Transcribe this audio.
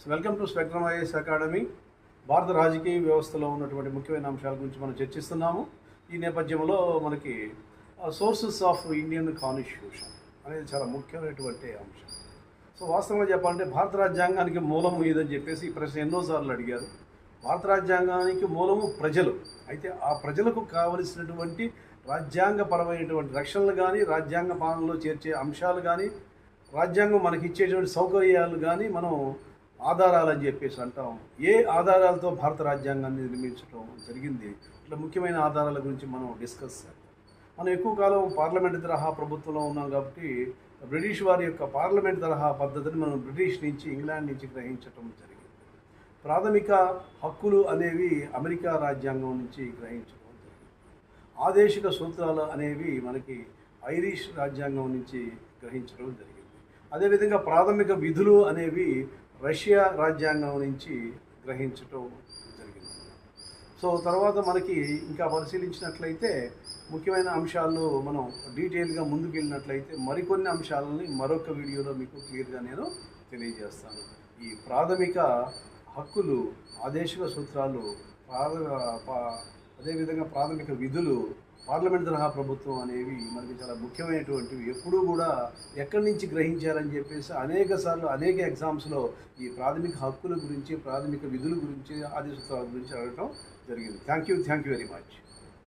Welcome to spectrum IAS academy. భారత రాజకీయ వ్యవస్థలో ఉన్నటువంటి ముఖ్యమైన అంశాల గురించి మనం చర్చిస్తున్నాము. ఈ నేపథ్యంలో మనకి సోర్సెస్ ఆఫ్ ఇండియన్ కాన్స్టిట్యూషన్ అనేది చాలా ముఖ్యమైనటువంటి అంశం. వాస్తవంగా చెప్పాలంటే భారత రాజ్యాంగానికి మూలం ఏదని చెప్పేసి ఈ ప్రశ్న ఎన్నోసార్లు అడిగారు. భారత రాజ్యాంగానికి మూలము ప్రజలు. అయితే ఆ ప్రజలకు కావలసినటువంటి రాజ్యాంగపరమైనటువంటి రక్షణలు కానీ, రాజ్యాంగ పాలనలో చేర్చే అంశాలు కానీ, రాజ్యాంగం మనకి ఇచ్చేటువంటి సౌకర్యాలు కానీ మనం ఆధారాలు అని చెప్పేసి అంటాం. ఏ ఆధారాలతో భారత రాజ్యాంగాన్ని నిర్మించడం జరిగింది, ఇట్లా ముఖ్యమైన ఆధారాల గురించి మనం డిస్కస్ చేద్దాం. మనం ఎక్కువ కాలం పార్లమెంట్ తరహా ప్రభుత్వంలో ఉన్నాం కాబట్టి బ్రిటిష్ వారి యొక్క పార్లమెంట్ తరహా పద్ధతిని మనం బ్రిటిష్ నుంచి, ఇంగ్లాండ్ నుంచి గ్రహించడం జరిగింది. ప్రాథమిక హక్కులు అనేవి అమెరికా రాజ్యాంగం నుంచి గ్రహించడం జరిగింది. ఆదేశిక సూత్రాలు అనేవి మనకి ఐరిష్ రాజ్యాంగం నుంచి గ్రహించడం జరిగింది. అదేవిధంగా ప్రాథమిక విధులు అనేవి రష్యా రాజ్యాంగం నుంచి గ్రహించటం జరిగింది. తర్వాత మనకి ఇంకా పరిశీలించినట్లయితే ముఖ్యమైన అంశాలు మనం డీటెయిల్గా ముందుకు వెళ్ళినట్లయితే మరికొన్ని అంశాలని మరొక వీడియోలో మీకు క్లియర్గా నేను తెలియజేస్తాను. ఈ ప్రాథమిక హక్కులు, ఆదేశిక సూత్రాలు, అదేవిధంగా ప్రాథమిక విధులు, పార్లమెంట్ తరహా ప్రభుత్వం అనేవి మనకి చాలా ముఖ్యమైనటువంటివి. ఎప్పుడూ కూడా ఎక్కడి నుంచి గ్రహించారని చెప్పేసి అనేక ఎగ్జామ్స్లో ఈ ప్రాథమిక హక్కుల గురించి, ప్రాథమిక విధుల గురించి, ఆదేశ సూత్రాల గురించి అడగటం జరిగింది. Thank you very much.